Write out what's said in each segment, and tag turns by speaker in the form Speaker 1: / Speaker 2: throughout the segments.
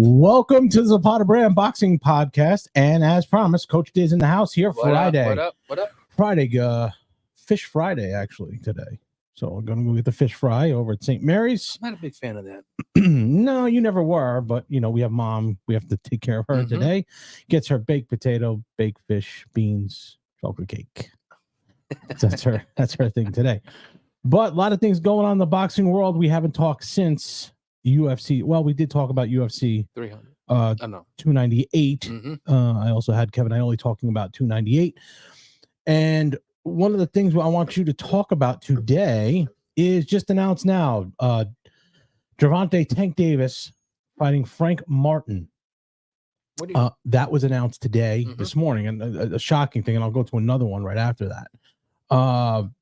Speaker 1: Welcome to the Zapata Brand Boxing Podcast, and as promised, Coach D's in the house here Friday.
Speaker 2: What up?
Speaker 1: Friday, Fish Friday actually today. So we're gonna go get the fish fry over at St. Mary's.
Speaker 2: I'm not a big fan of that.
Speaker 1: No, you never were, but we have mom. We have to take care of her today. Gets her baked potato, baked fish, beans, chocolate cake. That's her thing today. But a lot of things going on in the boxing world. We haven't talked since UFC. Well, we did talk about UFC
Speaker 2: 300.
Speaker 1: 298. I also had Kevin Ioli talking about 298. And one of the things I want you to talk about today is just announced now. Gervonta Tank Davis fighting Frank Martin. That was announced today, this morning, and a shocking thing. And I'll go to another one right after that.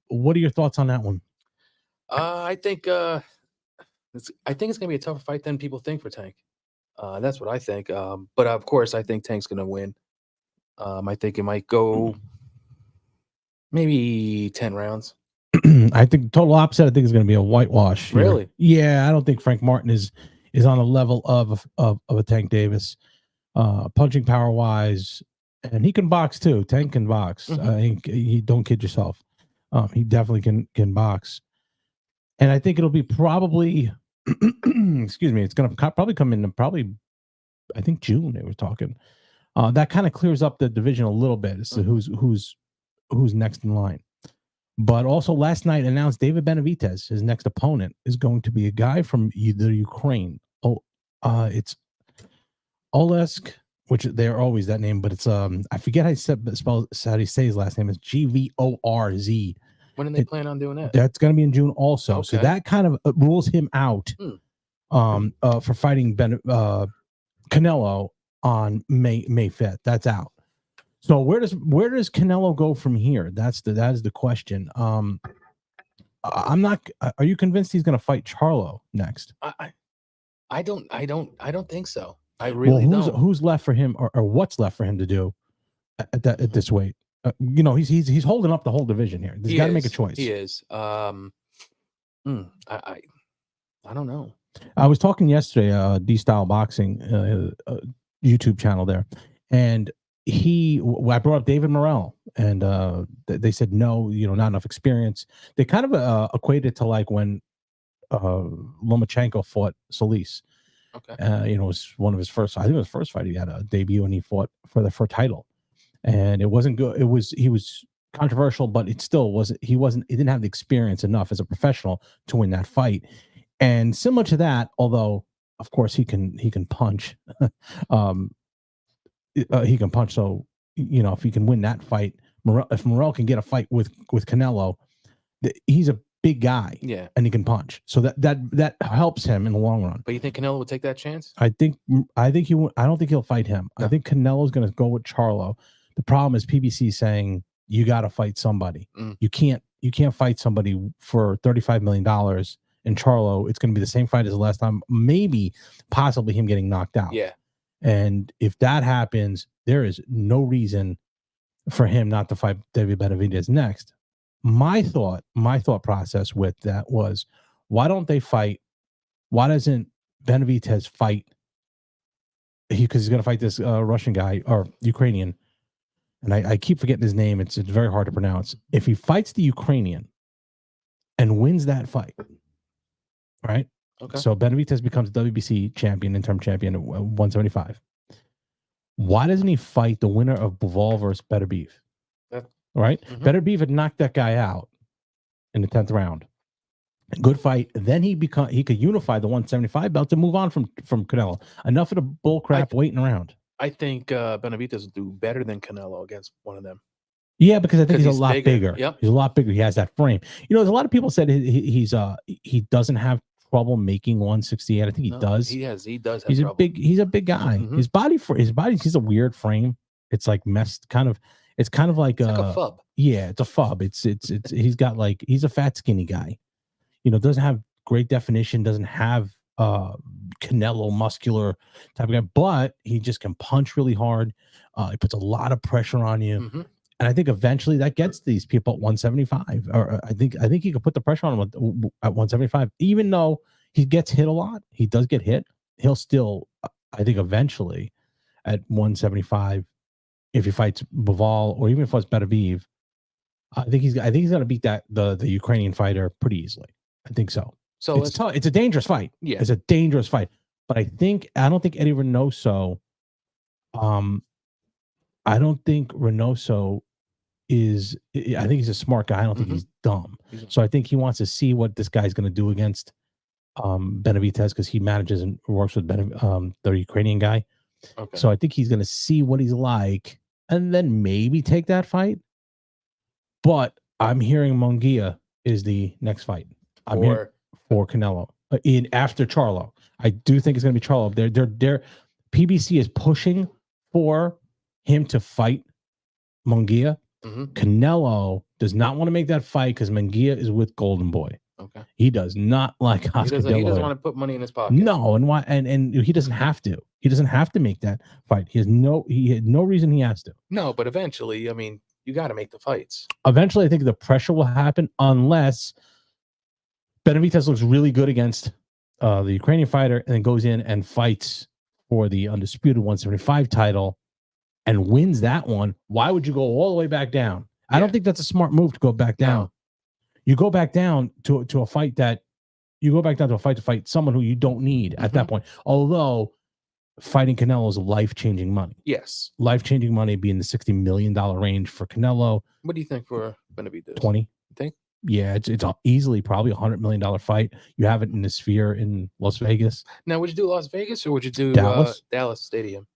Speaker 1: What are your thoughts on that one?
Speaker 2: I think it's gonna be a tougher fight than people think for Tank. That's what I think. But of course, I think Tank's gonna win. I think it might go maybe 10 rounds.
Speaker 1: I think total opposite. I think it's going to be a whitewash.
Speaker 2: Really?
Speaker 1: Yeah, I don't think Frank Martin is on a level of a Tank Davis, punching power wise, and he can box too. Tank can box. He don't kid yourself. He definitely can box, and I think it'll be probably. Excuse me. It's going to probably come in I think June. They were talking. That kind of clears up the division a little bit as to who's next in line. But also last night announced David Benavidez, his next opponent, is going to be a guy from the Ukraine. It's Olesk, which they're always that name, but it's I forget how he say his last name. It's Gvorz.
Speaker 2: When do they plan on doing that?
Speaker 1: That's going to be in June also.
Speaker 2: Okay.
Speaker 1: So that kind of rules him out for fighting Canelo on May 5th. That's out. So where does Canelo go from here? That is the question. I'm not. Are you convinced he's going to fight Charlo next?
Speaker 2: I don't think so. I really don't.
Speaker 1: Who's left for him, or what's left for him to do at this weight? He's holding up the whole division here. He's got to make a choice.
Speaker 2: He is. I don't know.
Speaker 1: I was talking yesterday, D Style Boxing YouTube channel there, and I brought up David Morrell, and they said no, not enough experience. They kind of equated it to like when Lomachenko fought Solis.
Speaker 2: Okay.
Speaker 1: It was one of his first. I think it was the first fight he had a debut, and he fought for the title, and it wasn't good. He was controversial, but it still wasn't. He didn't have the experience enough as a professional to win that fight. And similar to that, although of course he can punch. He can punch. So if he can win that fight, if Morrell can get a fight with Canelo, he's a big guy.
Speaker 2: Yeah,
Speaker 1: and he can punch. So that helps him in the long run.
Speaker 2: But you think Canelo would take that chance?
Speaker 1: I think he. I don't think he'll fight him. No. I think Canelo's going to go with Charlo. The problem is PBC saying you got to fight somebody. You can't fight somebody for $35 million. In Charlo, it's going to be the same fight as the last time. Maybe, possibly him getting knocked out.
Speaker 2: Yeah.
Speaker 1: And if that happens, there is no reason for him not to fight David Benavidez next. My thought process with that was, why don't they fight? Why doesn't Benavidez fight? Because he's going to fight this Russian guy or Ukrainian, and I keep forgetting his name. It's very hard to pronounce. If he fights the Ukrainian and wins that fight, right?
Speaker 2: Okay.
Speaker 1: So Benavidez becomes WBC champion, interim champion at 175. Why doesn't he fight the winner of Bivol versus Better Beef? Right? Better Beef had knocked that guy out in the 10th round. Good fight. Then he could unify the 175 belt to move on from Canelo. Enough of the bull crap waiting around.
Speaker 2: I think Benavidez will do better than Canelo against one of them.
Speaker 1: Yeah, because I think he's a lot bigger.
Speaker 2: Yep.
Speaker 1: He's a lot bigger. He has that frame. There's a lot of people said he doesn't have trouble making 168. I think he does.
Speaker 2: He does have
Speaker 1: he's
Speaker 2: trouble.
Speaker 1: He's a big guy. His body, he's a weird frame. It's like messed it's kind of like
Speaker 2: a fub.
Speaker 1: Yeah, it's a fub. He's got he's a fat skinny guy. Doesn't have great definition, doesn't have Canelo muscular type of guy, but he just can punch really hard. He puts a lot of pressure on you. And I think eventually that gets these people at 175. Or I think he could put the pressure on him at 175, even though he gets hit a lot. He does get hit. He'll still, I think eventually at 175, if he fights Bivol or even if it's Beterbiev, I think he's going to beat the Ukrainian fighter pretty easily. I think so.
Speaker 2: So
Speaker 1: It's tough. It's a dangerous fight.
Speaker 2: Yeah.
Speaker 1: It's a dangerous fight. But I don't think Eddie Reynoso. I don't think Reynoso is. I think he's a smart guy. I don't think he's dumb. So I think he wants to see what this guy's going to do against Benavidez, because he manages and works with the Ukrainian guy.
Speaker 2: Okay.
Speaker 1: So I think he's going to see what he's like and then maybe take that fight. But I'm hearing Munguia is the next fight. I'm here for Canelo in after Charlo. I do think it's going to be Charlo. They're PBC is pushing for him to fight Munguia. Canelo does not want to make that fight because Munguia is with Golden Boy.
Speaker 2: Okay.
Speaker 1: He does not like Oscar De La Hoya.
Speaker 2: He doesn't want to put money in his pocket.
Speaker 1: No, and why? And he doesn't have to. He doesn't have to make that fight. He had no reason he has to.
Speaker 2: No, but eventually, I mean, you got to make the fights.
Speaker 1: Eventually, I think the pressure will happen unless Benavidez looks really good against the Ukrainian fighter and then goes in and fights for the undisputed 175 title and wins that one. Why would you go all the way back down? I don't think that's a smart move to go back down. No. You go back down to a fight that to fight someone who you don't need at that point. Although fighting Canelo is life-changing money.
Speaker 2: Yes.
Speaker 1: Life-changing money being the $60 million range for Canelo.
Speaker 2: What do you think for Benavidez?
Speaker 1: 20.
Speaker 2: You think?
Speaker 1: Yeah, it's easily probably $100 million fight. You have it in the Sphere in Las Vegas.
Speaker 2: Now, would you do Las Vegas or would you do
Speaker 1: Dallas
Speaker 2: Stadium?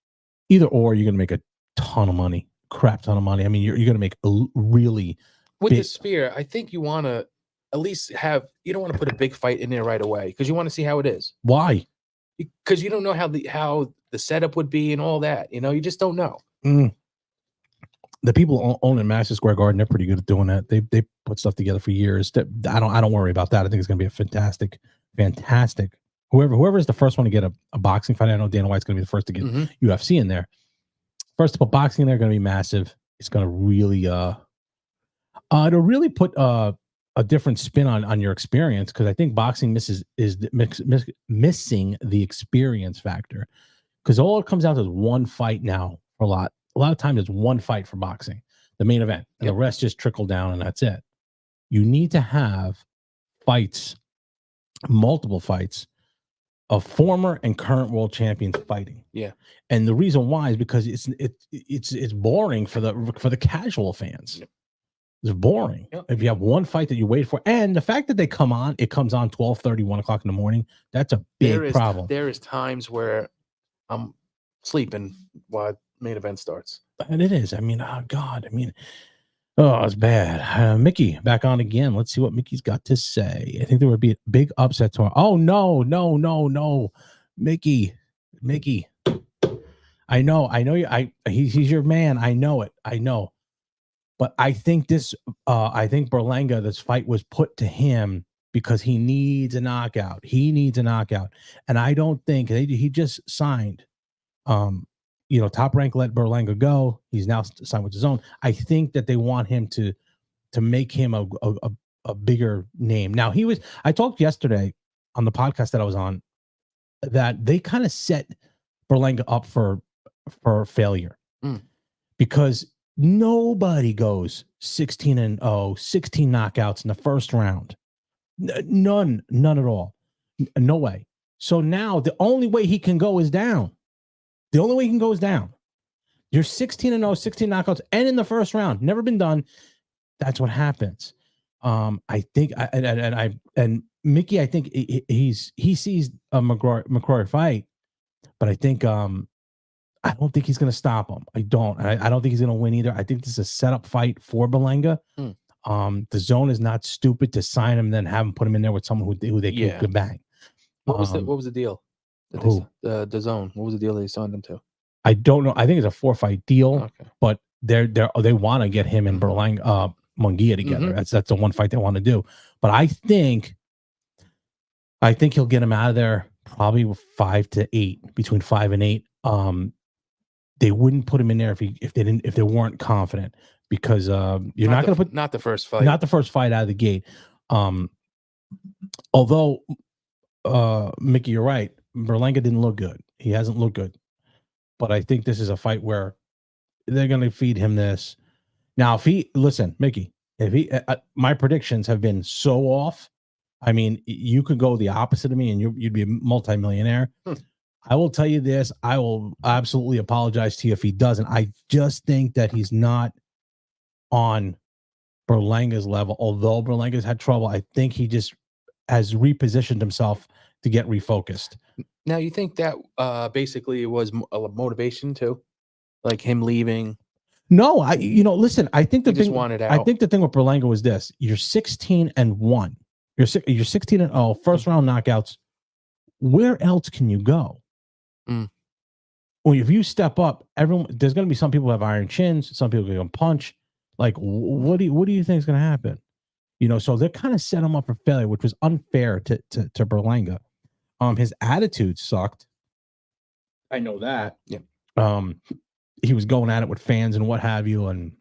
Speaker 1: Either or, you're going to make a ton of money, crap ton of money. I mean, you're going to make a really
Speaker 2: with the Sphere. I think you want to at least have. You don't want to put a big fight in there right away because you want to see how it is.
Speaker 1: Why?
Speaker 2: Because you don't know how the setup would be and all that. You know, you just don't know.
Speaker 1: The people owning Madison Square Garden, they're pretty good at doing that. They put stuff together for years. I don't worry about that. I think it's going to be a fantastic. Whoever is the first one to get a boxing fight. I know Dana White's going to be the first to get UFC in there. First to put boxing in there, going to be massive. It's going to really it'll really put a different spin on your experience, because I think boxing missing the experience factor, because all it comes out to is one fight now for a lot of times. It's one fight for boxing, the main event, and the rest just trickle down and that's it. You need to have fights, multiple fights of former and current world champions fighting.
Speaker 2: Yeah.
Speaker 1: And the reason why is because it's boring for the casual fans. Yep. It's boring. Yep. If you have one fight that you wait for, and the fact that it comes on 12:30, 1 o'clock in the morning, that's a big problem.
Speaker 2: There is times where I'm sleeping while main event starts.
Speaker 1: And it is. I mean, oh God. I mean, oh, it's bad. Mickey, back on again. Let's see what Mickey's got to say. I think there would be a big upset tomorrow. Oh, no. Mickey. I know you. He's your man. I know it. But I think Berlanga, this fight was put to him because he needs a knockout. And I don't think he just signed. Top Rank let Berlanga go. He's now signed with his own. I think that they want him to make him a bigger name. Now I talked yesterday on the podcast that I was on that they kind of set Berlanga up for failure because nobody goes 16-0, 16 knockouts in the first round. None at all. No way. So now the only way he can go is down. You're 16-0, 16 knockouts, and in the first round. Never been done. That's what happens. I think, and Mickey, I think he sees a McCrory fight, but I think I don't think he's going to stop him. I don't think he's going to win either. I think this is a setup fight for Berlanga. The zone is not stupid to sign him, and then have him put him in there with someone who they could bang.
Speaker 2: What was the deal? The zone. What was the deal they signed him to?
Speaker 1: I don't know. I think it's a 4-fight deal, but they want to get him and Berlanga, Munguia together. That's the one fight they want to do. But I think he'll get him out of there probably with 5 to 8, between 5 and 8. They wouldn't put him in there if they weren't confident, because you're not going to put
Speaker 2: not the first fight
Speaker 1: out of the gate. Although Mickey, you're right. Berlanga didn't look good. He hasn't looked good. But I think this is a fight where they're going to feed him this. Now, if he listen, Mickey, if he, my predictions have been so off. I mean, you could go the opposite of me, and you'd be a multimillionaire. I will tell you this: I will absolutely apologize to you if he doesn't. I just think that he's not on Berlanga's level. Although Berlanga's had trouble, I think he just has repositioned himself to get refocused.
Speaker 2: Now, you think that basically was a motivation too, like him leaving?
Speaker 1: No, listen. I think the
Speaker 2: He just
Speaker 1: thing.
Speaker 2: wanted
Speaker 1: I
Speaker 2: out.
Speaker 1: think the thing with Berlanga was this: you're 16-1. You're 16-0. First round knockouts. Where else can you go? Well, if you step up, everyone there's going to be some people who have iron chins. Some people can punch. Like, what do you think is going to happen? So they're kind of set him up for failure, which was unfair to Berlanga. His attitude sucked. I know that.
Speaker 2: Yeah.
Speaker 1: He was going at it with fans and what have you,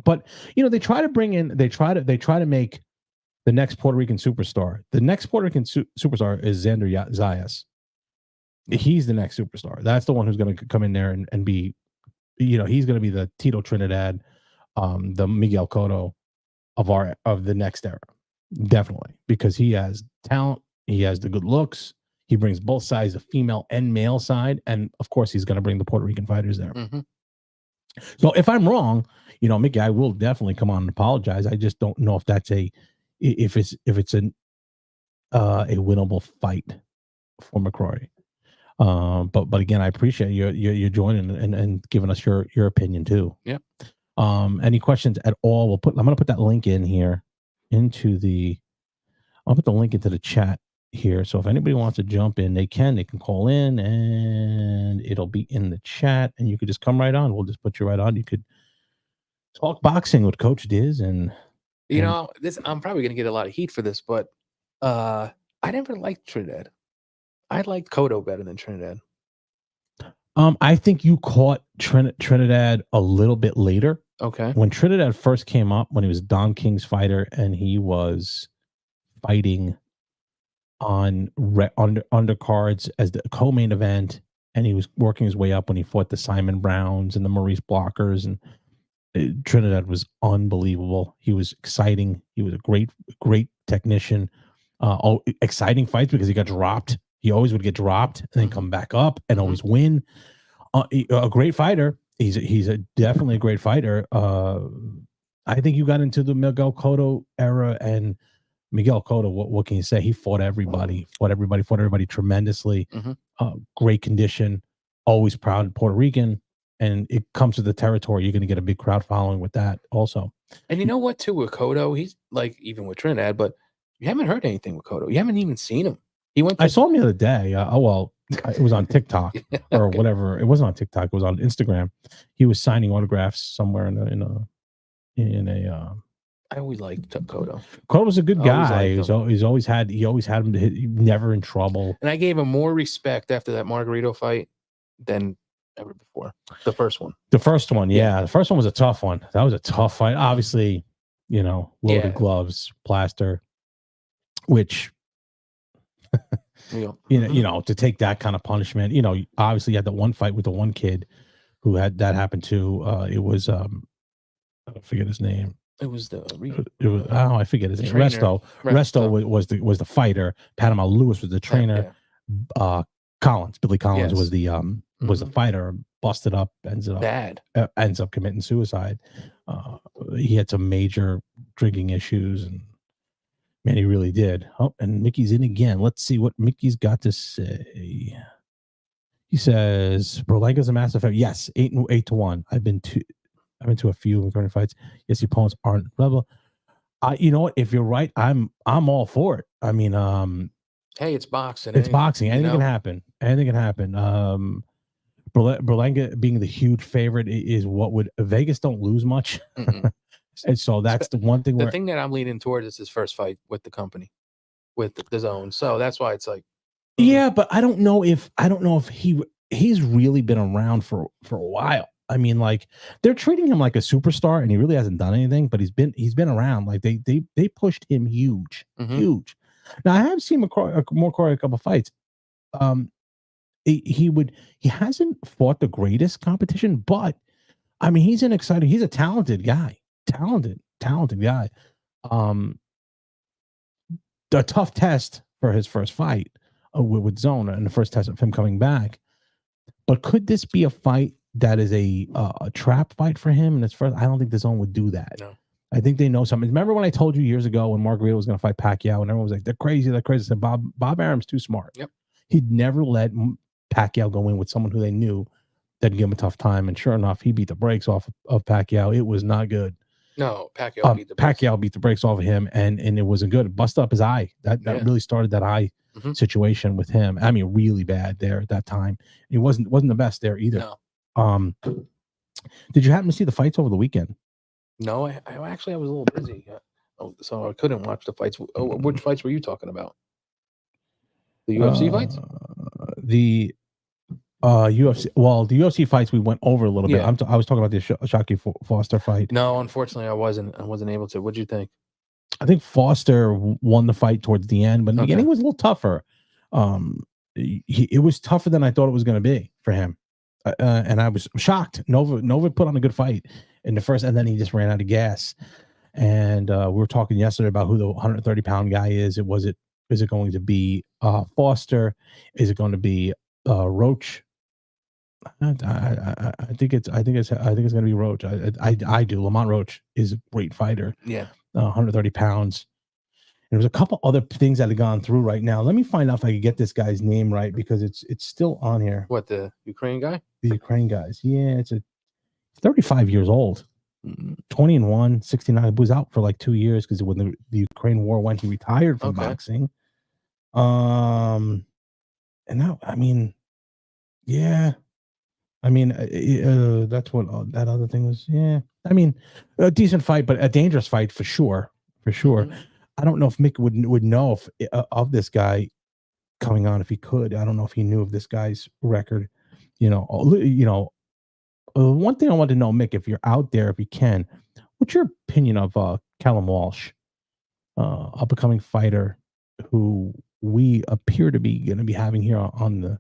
Speaker 1: but they try to make the next Puerto Rican superstar. The next Puerto Rican superstar is Xander Zayas. He's the next superstar. That's the one who's going to come in there and be, he's going to be the Tito Trinidad, the Miguel Cotto of the next era. Definitely, because he has talent, he has the good looks, he brings both sides, the female and male side, and of course he's going to bring the Puerto Rican fighters there. So if I'm wrong, Mickey, I will definitely come on and apologize. I just don't know if that's if it's a winnable fight for McCrory. But again, I appreciate you joining and giving us your opinion too.
Speaker 2: Yeah.
Speaker 1: Any questions at all? I'm going to put that link in here I'll put the link into the chat here. So if anybody wants to jump in, they can call in and it'll be in the chat and you could just come right on. We'll just put you right on. You could talk boxing with Coach Diz and
Speaker 2: I'm probably going to get a lot of heat for this, but I never liked Trinidad. I liked Cotto better than Trinidad.
Speaker 1: I think you caught Trinidad a little bit later.
Speaker 2: Okay.
Speaker 1: When Trinidad first came up, when he was Don King's fighter and he was fighting on undercards as the co-main event, and he was working his way up when he fought the Simon Browns and the Maurice Blockers, and Trinidad was unbelievable. He was exciting. He was a great technician. Exciting fights because he got dropped. He always would get dropped and then come back up and always win. A great fighter. He's definitely a great fighter. I think you got into the Miguel Cotto era, and Miguel Cotto, what can you say? He fought everybody tremendously. Great condition, always proud Puerto Rican, and it comes to the territory. You're going to get a big crowd following with that also. And
Speaker 2: you know what, too, with Cotto, he's like, even with Trinidad, but you haven't heard anything with Cotto. You haven't even seen him. I
Speaker 1: saw him the other day. It was on TikTok or whatever. It wasn't on TikTok. It was on Instagram. He was signing autographs somewhere in a.
Speaker 2: I always liked Cotto.
Speaker 1: Cotto was a good guy. He's always had him to hit, never in trouble.
Speaker 2: And I gave him more respect after that Margarito fight than ever before. The first one.
Speaker 1: The first one, yeah. The first one was a tough one. That was a tough fight. Obviously, loaded gloves, plaster, which to take that kind of punishment. Obviously you had the one fight with the one kid who had that happen to. It was I forget his name.
Speaker 2: It was
Speaker 1: I forget his name. Resto was the fighter. Panama Lewis was the trainer. Yeah. Billy Collins was the fighter. Busted up, ends up committing suicide. He had some major drinking issues, and man, he really did. Oh, and Mickey's in again. Let's see what Mickey's got to say. He says Berlanga's a massive fight. Yes, 8-1. I've been to a few current fights. Yes, the opponents aren't level. You know what? If you're right, I'm all for it. I mean,
Speaker 2: hey, it's boxing.
Speaker 1: It's boxing. Anything can happen. Anything can happen. Berlanga being the huge favorite is what would Vegas don't lose much. And so that's the one thing.
Speaker 2: The thing that I'm leaning towards is his first fight with the company, with the zone. So that's why it's like,
Speaker 1: yeah, but I don't know if he's really been around for a while. I mean, like they're treating him like a superstar, and he really hasn't done anything. But he's been around. Like they pushed him huge. Now I have seen McCrory a couple fights. he hasn't fought the greatest competition, but I mean, he's a talented guy, talented guy. A tough test for his first fight with Zone and the first test of him coming back. But could this be a fight that is a trap fight for him? And it's first, I don't think the Zone would do that.
Speaker 2: No.
Speaker 1: I think they know something. Remember when I told you years ago when Margarito was going to fight Pacquiao, and everyone was like, "They're crazy, they're crazy." I said, Bob Arum's too smart.
Speaker 2: Yep.
Speaker 1: He'd never let Pacquiao go in with someone who they knew that'd give him a tough time. And sure enough, he beat the brakes off of Pacquiao. It was not good.
Speaker 2: No, Pacquiao beat the brakes.
Speaker 1: Pacquiao beat the brakes off of him, and it wasn't good. It busted up his eye. That really started that eye situation with him. I mean, really bad there at that time. He wasn't the best there either.
Speaker 2: No.
Speaker 1: Did you happen to see the fights over the weekend?
Speaker 2: No, I was a little busy, so I couldn't watch the fights. Which fights were you talking about? The UFC fights?
Speaker 1: The UFC. Well, the UFC fights we went over a little bit. I was talking about the Shockey Foster fight.
Speaker 2: No, unfortunately, I wasn't able to. What'd you think?
Speaker 1: I think Foster won the fight towards the end, but in the beginning it was a little tougher. It was tougher than I thought it was going to be for him, and I was shocked. Nova put on a good fight in the first, and then he just ran out of gas. And we were talking yesterday about who the 130-pound guy is. Is it going to be Foster? Is it going to be Roach? I think it's going to be Roach. I do. Lamont Roach is a great fighter.
Speaker 2: Yeah,
Speaker 1: 130 pounds. And there's a couple other things that have gone through right now. Let me find out if I can get this guy's name right because it's still on here.
Speaker 2: What, the Ukraine guy?
Speaker 1: The Ukraine guys. Yeah, it's 35 years old. 20-1, 69. He was out for like 2 years because when the Ukraine war went, he retired from boxing. And now, I mean, yeah. I mean, that's what that other thing was. Yeah. I mean, a decent fight, but a dangerous fight for sure. For sure. I don't know if Mick would know of this guy coming on if he could. I don't know if he knew of this guy's record. One thing I want to know, Mick, if you're out there, if you can, what's your opinion of Callum Walsh, up-and-coming fighter who we appear to be going to be having here on the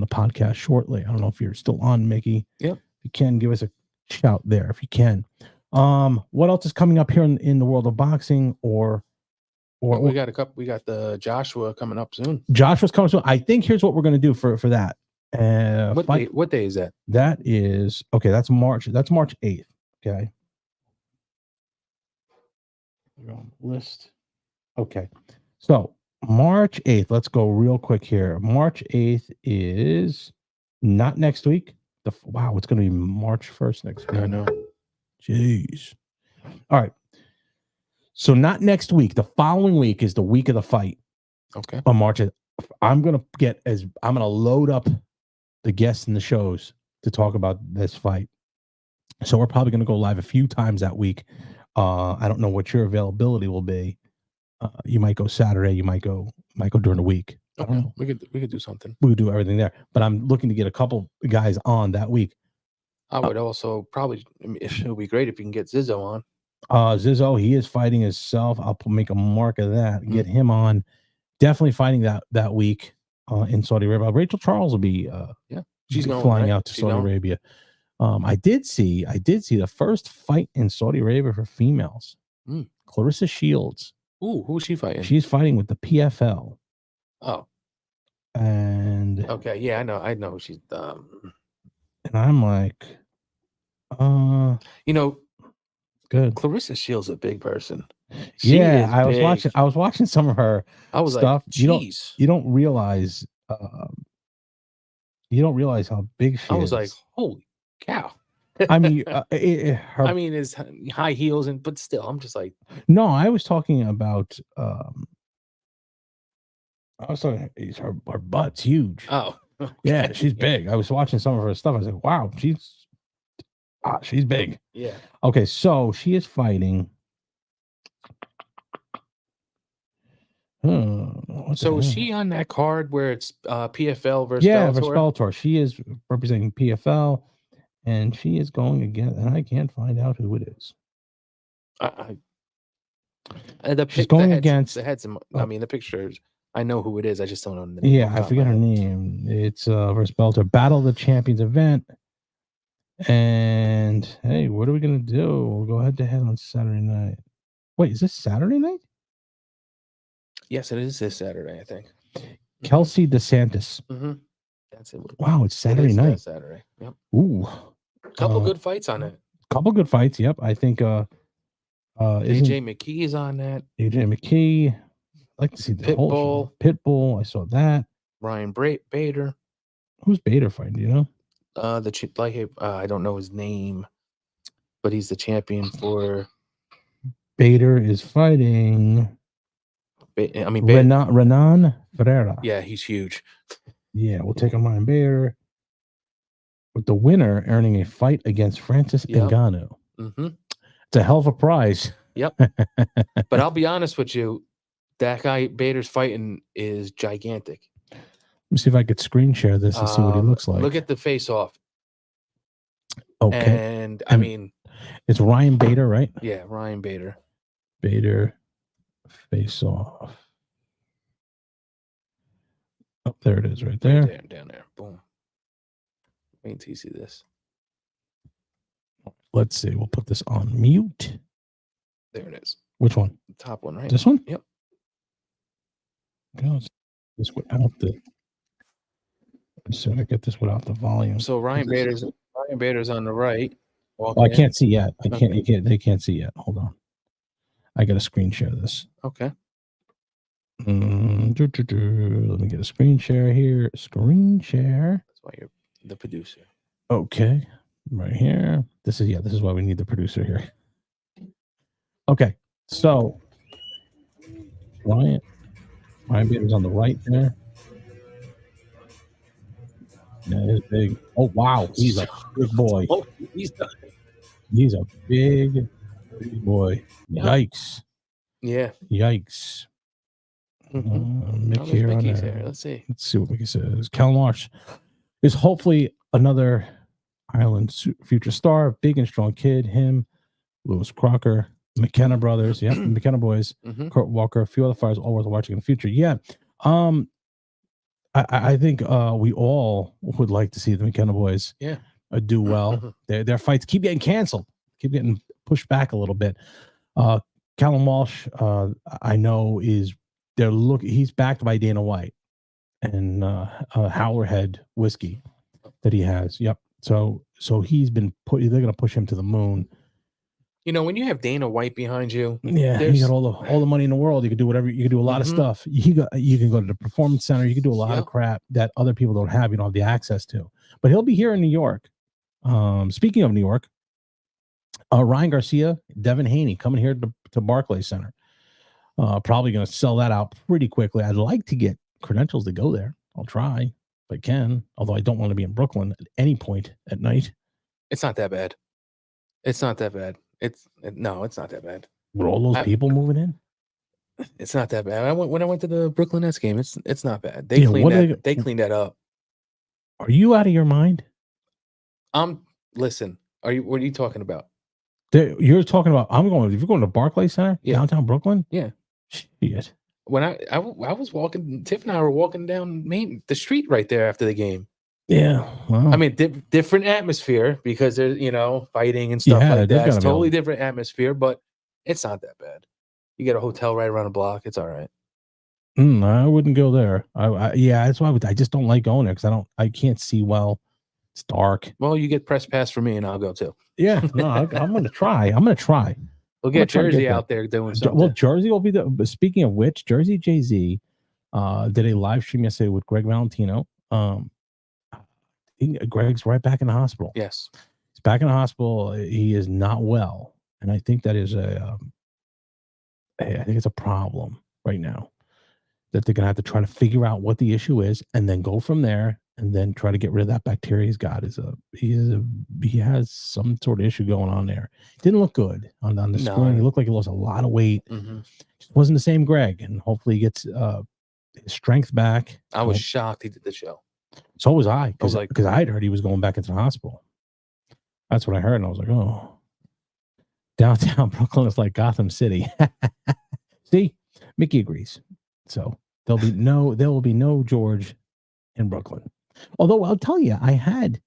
Speaker 1: podcast shortly? I don't know if you're still on, Mickey.
Speaker 2: Yep.
Speaker 1: If you can, give us a shout there if you can. What else is coming up here in the world of boxing or
Speaker 2: we got the Joshua coming up soon.
Speaker 1: Joshua's coming soon. I think here's what we're going to do for that.
Speaker 2: What day is that?
Speaker 1: That is that's March 8th. Okay. List. Okay. So March 8th. Let's go real quick here. March 8th is not next week. Wow, it's going to be March 1st next week.
Speaker 2: I know.
Speaker 1: Jeez. All right. So not next week. The following week is the week of the fight.
Speaker 2: Okay.
Speaker 1: On March 8th. I'm going to load up the guests and the shows to talk about this fight. So we're probably going to go live a few times that week. I don't know what your availability will be. You might go Saturday. You might go during the week.
Speaker 2: Okay. I don't know. We could do something.
Speaker 1: We could do everything there. But I'm looking to get a couple guys on that week.
Speaker 2: I would also probably. It would be great if you can get Zizzo on.
Speaker 1: Zizzo, he is fighting himself. I'll make a mark of that. Get him on. Definitely fighting that week in Saudi Arabia. Rachel Charles will be
Speaker 2: she's going
Speaker 1: flying out to Saudi Arabia. I did see the first fight in Saudi Arabia for females. Clarissa Shields.
Speaker 2: Ooh, who's she fighting?
Speaker 1: She's fighting with the PFL.
Speaker 2: Oh.
Speaker 1: And
Speaker 2: okay, yeah, I know she's
Speaker 1: and I'm like, good.
Speaker 2: Clarissa Shields is a big person.
Speaker 1: I was watching some of her stuff.
Speaker 2: Like,
Speaker 1: you don't realize how big she is.
Speaker 2: I was like, holy cow.
Speaker 1: I mean,
Speaker 2: it's high heels, but still, I'm just like,
Speaker 1: no. I was talking about. Her butt's huge.
Speaker 2: Oh, okay.
Speaker 1: Yeah, she's big. I was watching some of her stuff. I was like, wow, she's big.
Speaker 2: Yeah.
Speaker 1: Okay, so she is fighting.
Speaker 2: So is she on that card where it's PFL versus
Speaker 1: Bellator?
Speaker 2: versus
Speaker 1: Bellator. She is representing PFL, and she is going again. And I can't find out who it is.
Speaker 2: She's
Speaker 1: going against
Speaker 2: the heads. I mean, the pictures. I know who it is. I just don't know the name.
Speaker 1: Yeah, I forget her name. It's versus Bellator Battle of the Champions event. And hey, what are we gonna do? We'll go head to head on Saturday night. Wait, is this Saturday night?
Speaker 2: Yes, it is this Saturday, I think.
Speaker 1: Kelsey DeSantis.
Speaker 2: Mm-hmm. That's it.
Speaker 1: Wow, it's Saturday night.
Speaker 2: Saturday. Yep.
Speaker 1: Ooh,
Speaker 2: Couple good fights on it.
Speaker 1: Couple good fights. Yep, I think.
Speaker 2: AJ McKee is on that.
Speaker 1: AJ McKee. I'd like to see the whole show. Pitbull. I saw that.
Speaker 2: Ryan Bader.
Speaker 1: Who's Bader fighting? Do you know?
Speaker 2: I don't know his name, but he's the champion for.
Speaker 1: Bader is fighting. Renan Ferreira.
Speaker 2: Yeah, he's huge.
Speaker 1: Yeah, we'll take on Ryan Bader. With the winner earning a fight against Francis Ngannou.
Speaker 2: Mm-hmm.
Speaker 1: It's a hell of a prize.
Speaker 2: Yep. But I'll be honest with you, that guy Bader's fighting is gigantic.
Speaker 1: Let me see if I could screen share this and see what he looks like.
Speaker 2: Look at the face off.
Speaker 1: Okay.
Speaker 2: And I mean,
Speaker 1: it's Ryan Bader, right?
Speaker 2: Yeah, Ryan Bader.
Speaker 1: Bader face off. Oh, there it is, right there.
Speaker 2: Down there. Boom. Wait until you see this.
Speaker 1: Let's see. We'll put this on mute.
Speaker 2: There it is.
Speaker 1: Which one?
Speaker 2: The top one, right?
Speaker 1: This one?
Speaker 2: Yep.
Speaker 1: This without the. So I get this without the volume.
Speaker 2: So Ryan Bader's on the right.
Speaker 1: I can't see yet. They can't see yet. Hold on. I got to screen share this.
Speaker 2: Okay.
Speaker 1: Let me get a screen share here. Screen share.
Speaker 2: That's why you're the producer.
Speaker 1: Okay. Right here. This is why we need the producer here. Okay. So Ryan Bader's on the right there. Yeah, he's big. Oh wow, he's a big boy.
Speaker 2: Oh, he's done.
Speaker 1: He's a big boy. Yikes.
Speaker 2: Yeah.
Speaker 1: Yikes.
Speaker 2: Mickey's here. Let's see.
Speaker 1: Let's see what Mickey says. Cal Marsh is hopefully another Ireland future star. Big and strong kid. Him, Lewis Crocker, McKenna brothers. Yeah, McKenna boys. Kurt Walker. A few other fighters all worth watching in the future. Yeah. I think we all would like to see the McKenna boys do well. Their fights keep getting canceled, keep getting pushed back a little bit. Callum Walsh, I know he's backed by Dana White and Howlerhead whiskey that he has. Yep. So he's been they're going to push him to the moon.
Speaker 2: You know, when you have Dana White behind you,
Speaker 1: you got all the money in the world. You can do whatever. You can do a lot of stuff. You can go to the performance center. You can do a lot of crap that other people don't have. You don't have the access to. But he'll be here in New York. Speaking of New York, Ryan Garcia, Devin Haney coming here to Barclays Center. Probably going to sell that out pretty quickly. I'd like to get credentials to go there. I'll try if I can. Although I don't want to be in Brooklyn at any point at night.
Speaker 2: It's not that bad. It's not that bad. It's not that bad.
Speaker 1: With all those people moving in,
Speaker 2: it's not that bad. When I went to the Brooklyn Nets game, it's not bad. They cleaned that up.
Speaker 1: Are you out of your mind?
Speaker 2: Listen. What are you talking about?
Speaker 1: You're talking about if you're going to Barclays Center, downtown Brooklyn?
Speaker 2: Yeah.
Speaker 1: Shit.
Speaker 2: When I was walking, Tiff and I were walking down the street right there after the game.
Speaker 1: Yeah. Wow.
Speaker 2: I mean, different atmosphere because there's, fighting and stuff like that. It's totally different atmosphere, but it's not that bad. You get a hotel right around the block. It's all right.
Speaker 1: I wouldn't go there. That's why I just don't like going there because I can't see well. It's dark.
Speaker 2: Well, you get press pass for me and I'll go too.
Speaker 1: Yeah. No, I'm going to try.
Speaker 2: We'll get Jersey out there doing something.
Speaker 1: Well, Jersey will be speaking of which, Jersey Jay-Z did a live stream yesterday with Greg Valentino. Greg's right back in the hospital.
Speaker 2: Yes.
Speaker 1: He's back in the hospital. He is not well. And I think that is I think it's a problem right now that they're going to have to try to figure out what the issue is and then go from there and then try to get rid of that bacteria he's got. He has some sort of issue going on there. Didn't look good on the screen. He looked like he lost a lot of weight. Just wasn't the same Greg. And hopefully he gets his strength back.
Speaker 2: I was shocked he did the show.
Speaker 1: So was I, because I'd heard he was going back into the hospital. That's what I heard, and I was like, "Oh, downtown Brooklyn is like Gotham City." See, Mickey agrees. So There will be no George in Brooklyn. Although I'll tell you, I had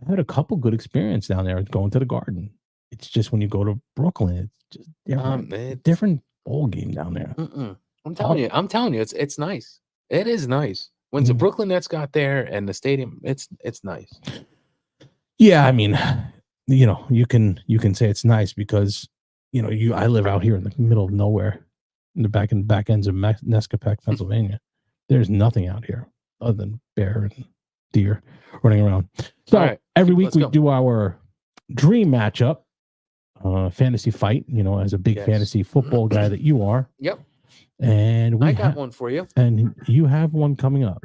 Speaker 1: a couple good experience down there going to the Garden. It's just when you go to Brooklyn, it's just different ball game down there.
Speaker 2: I'm telling you, it's nice. It is nice. When the Brooklyn Nets got there and the stadium, it's nice.
Speaker 1: Yeah, I mean, you can say it's nice because I live out here in the middle of nowhere, in the back ends of Nescapec, Pennsylvania. There's nothing out here other than bear and deer running around. So every week we do our dream matchup, fantasy fight. As a big fantasy football guy that you are.
Speaker 2: Yep.
Speaker 1: And
Speaker 2: I got one for you.
Speaker 1: And you have one coming up.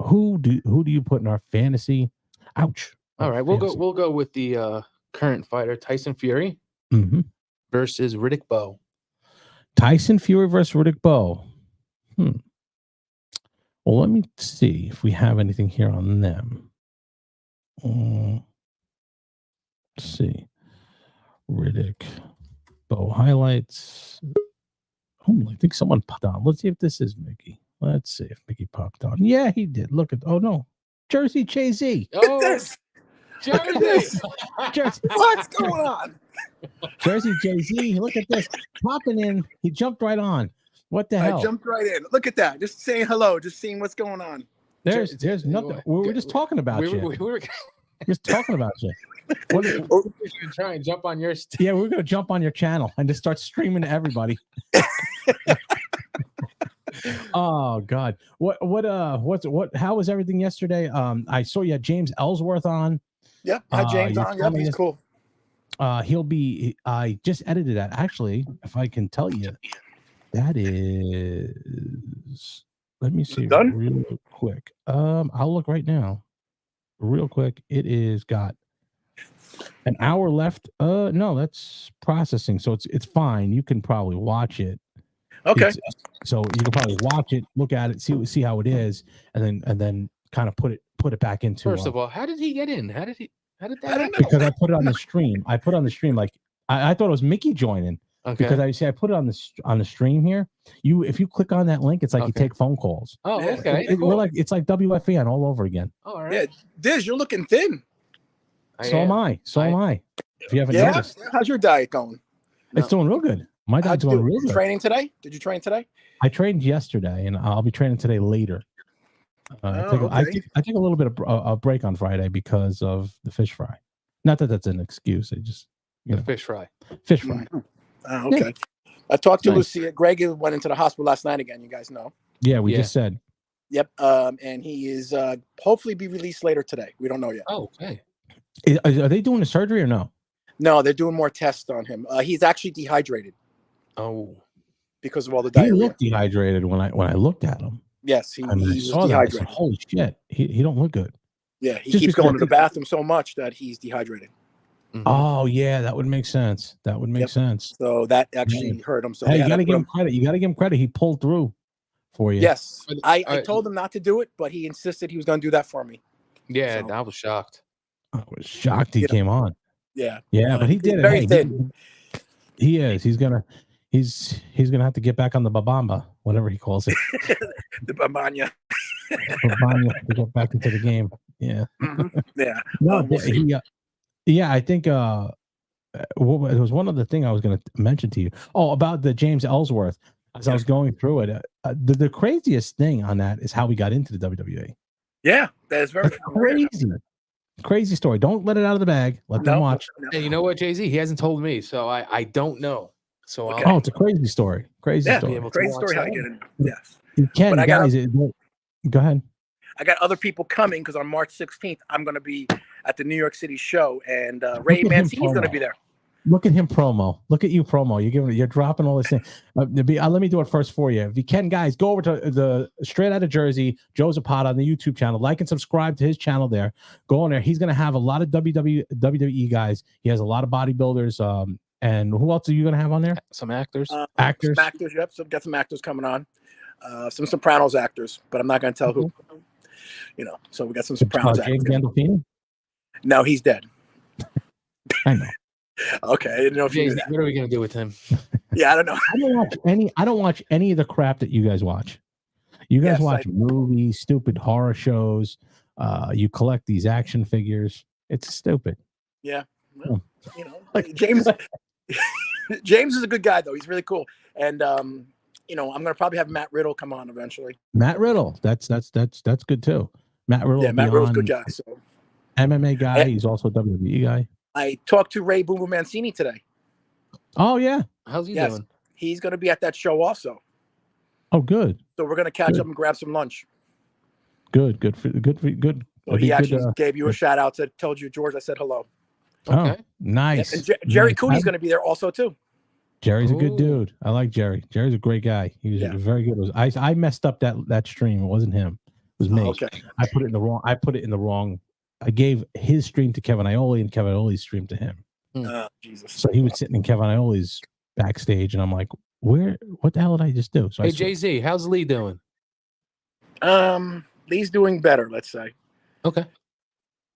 Speaker 1: Who do you put in our fantasy? Ouch.
Speaker 2: All right, we'll go with the current fighter, Tyson Fury, versus Riddick Bowe.
Speaker 1: Tyson Fury versus Riddick Bowe. Well, let me see if we have anything here on them. Let's see. Riddick Bowe highlights. I think someone popped on. Let's see if this is Mickey. Let's see if Mickey popped on. Yeah, he did. Look at. Oh no, Jersey Jay-Z.
Speaker 2: Oh,
Speaker 3: this. Look at this.
Speaker 1: Jersey.
Speaker 3: What's going on?
Speaker 1: Jersey Jay-Z. Look at this. Popping in. He jumped right on. What the hell?
Speaker 3: I jumped right in. Look at that. Just saying hello. Just seeing what's going on.
Speaker 1: There's nothing. We're just talking about you.
Speaker 2: We were
Speaker 1: just talking about you.
Speaker 2: We're going to try and jump on your
Speaker 1: yeah, we're going to jump on your channel and just start streaming to everybody. Oh God. How was everything yesterday? I saw you had James Ellsworth on.
Speaker 3: Yep, had James on. Yep, he's cool.
Speaker 1: I just edited that. Actually, if I can tell you, that is, let me see real quick. I'll look right now. Real quick. It is got an hour left. No, that's processing. So it's fine. You can probably watch it.
Speaker 3: Okay.
Speaker 1: So you can probably watch it, look at it, see how it is, and then kind of put it back into.
Speaker 2: First of all, how did he get in? How did that happen?
Speaker 1: Because I put it on the stream. I like I thought it was Mickey joining.
Speaker 2: Okay.
Speaker 1: Because I put it on the stream here. If you click on that link, it's like you take phone calls.
Speaker 2: Oh, okay.
Speaker 1: Cool. It's like WFAN all over again.
Speaker 2: Oh, all right.
Speaker 3: Yeah, Diz, you're looking thin.
Speaker 1: So am I. If you haven't noticed.
Speaker 3: How's your diet going?
Speaker 1: It's doing real good. My diet's going real good.
Speaker 3: Training today? Did you train today?
Speaker 1: I trained yesterday, and I'll be training today later. I take a little bit of a break on Friday because of the fish fry. Not that that's an excuse. I just
Speaker 2: fish fry.
Speaker 1: Fish fry.
Speaker 3: Oh, okay. Yeah. I talked to Lucia. Greg went into the hospital last night again. You guys know.
Speaker 1: Yeah, we just said.
Speaker 3: Yep. And he is hopefully be released later today. We don't know yet.
Speaker 2: Oh, okay.
Speaker 1: Are they doing a surgery or no?
Speaker 3: No, they're doing more tests on him. He's actually dehydrated.
Speaker 2: Oh,
Speaker 3: because of all the diarrhea.
Speaker 1: He looked dehydrated when I looked at him.
Speaker 3: Yes, he was
Speaker 1: dehydrated. Said, holy shit, he don't look good.
Speaker 3: Yeah, he keeps going to the bathroom so much that he's dehydrated.
Speaker 1: Mm-hmm. Oh yeah, that would make sense. That would make sense.
Speaker 3: So that actually hurt him. So
Speaker 1: hey, you got to give him credit. You got to give him credit. He pulled through for you.
Speaker 3: Yes, I told him not to do it, but he insisted he was going to do that for me.
Speaker 2: Yeah, I was shocked.
Speaker 1: I was shocked he came on.
Speaker 3: Yeah,
Speaker 1: but he did it.
Speaker 3: Very thin.
Speaker 1: He is. He's gonna have to get back on the babamba, whatever he calls it.
Speaker 3: The babanya.
Speaker 1: To get back into the game. Yeah.
Speaker 3: Mm-hmm. Yeah.
Speaker 1: No, I think it was one other thing I was going to mention to you. Oh, about the James Ellsworth. As I was going through it, the craziest thing on that is how we got into the WWE.
Speaker 3: Yeah, that is very
Speaker 1: crazy story. Don't let it out of the bag. Let them watch.
Speaker 2: No. Hey, you know what, Jay-Z? He hasn't told me, so I don't know. So
Speaker 1: it's a crazy story. Crazy story.
Speaker 3: Crazy story. How to get in. Yes.
Speaker 1: You can, guys. Go ahead.
Speaker 3: I got other people coming because on March 16th, I'm going to be at the New York City show, and Ray Mancini's going to be there.
Speaker 1: Look at him promo. Look at you promo. You're dropping all this thing. Let me do it first for you. If you can, guys, go over to the Straight Outta Jersey, Joe Zapata on the YouTube channel. Like and subscribe to his channel there. Go on there. He's going to have a lot of WWE guys. He has a lot of bodybuilders. And who else are you going to have on there?
Speaker 2: Some actors.
Speaker 1: Actors.
Speaker 3: Some actors, yep. So got some actors coming on. Some Sopranos actors, but I'm not going to tell who. So we got some Sopranos actors.
Speaker 1: James Gandolfini?
Speaker 3: No, he's dead.
Speaker 1: I know.
Speaker 3: Okay, I didn't know if you knew that.
Speaker 2: What are we going to do with him?
Speaker 3: Yeah, I don't know.
Speaker 1: I don't watch any of the crap that you guys watch. You guys
Speaker 3: Yes,
Speaker 1: watch movies, stupid horror shows. You collect these action figures. It's stupid.
Speaker 3: Yeah.
Speaker 1: Oh.
Speaker 3: Well, you know, James James is a good guy though. He's really cool. And you know, I'm gonna probably have Matt Riddle come on eventually.
Speaker 1: Matt Riddle. That's good too. Matt Riddle.
Speaker 3: Yeah,
Speaker 1: will
Speaker 3: Matt
Speaker 1: be
Speaker 3: Riddle's a
Speaker 1: on.
Speaker 3: good guy. So
Speaker 1: MMA guy. He's also a WWE guy.
Speaker 3: I talked to Ray Boom Boom Mancini today.
Speaker 1: Oh yeah.
Speaker 2: How's he
Speaker 3: Yes.
Speaker 2: doing?
Speaker 3: He's gonna be at that show also.
Speaker 1: Oh good.
Speaker 3: So we're gonna catch
Speaker 1: Good.
Speaker 3: up and grab some lunch.
Speaker 1: Good.
Speaker 3: So
Speaker 1: That'd
Speaker 3: he
Speaker 1: be
Speaker 3: actually
Speaker 1: good,
Speaker 3: gave you a shout out. Told you, George, I said hello.
Speaker 2: Okay.
Speaker 1: Oh, nice.
Speaker 3: And Jerry
Speaker 1: Nice.
Speaker 3: Cooney's going to be there also too.
Speaker 1: Jerry's a good
Speaker 2: Ooh.
Speaker 1: dude. I like Jerry. Jerry's a great guy. He was very good. I messed up that stream. It wasn't him. It was me.
Speaker 3: Okay.
Speaker 1: I put it in the wrong. I gave his stream to Kevin Ioli and Kevin Ioli's stream to him.
Speaker 3: Jesus.
Speaker 1: So he was sitting in Kevin Ioli's backstage, and I'm like, what the hell did I just do? So
Speaker 2: Hey, Jay-Z, how's Lee doing?
Speaker 3: Lee's doing better, let's say.
Speaker 2: Okay.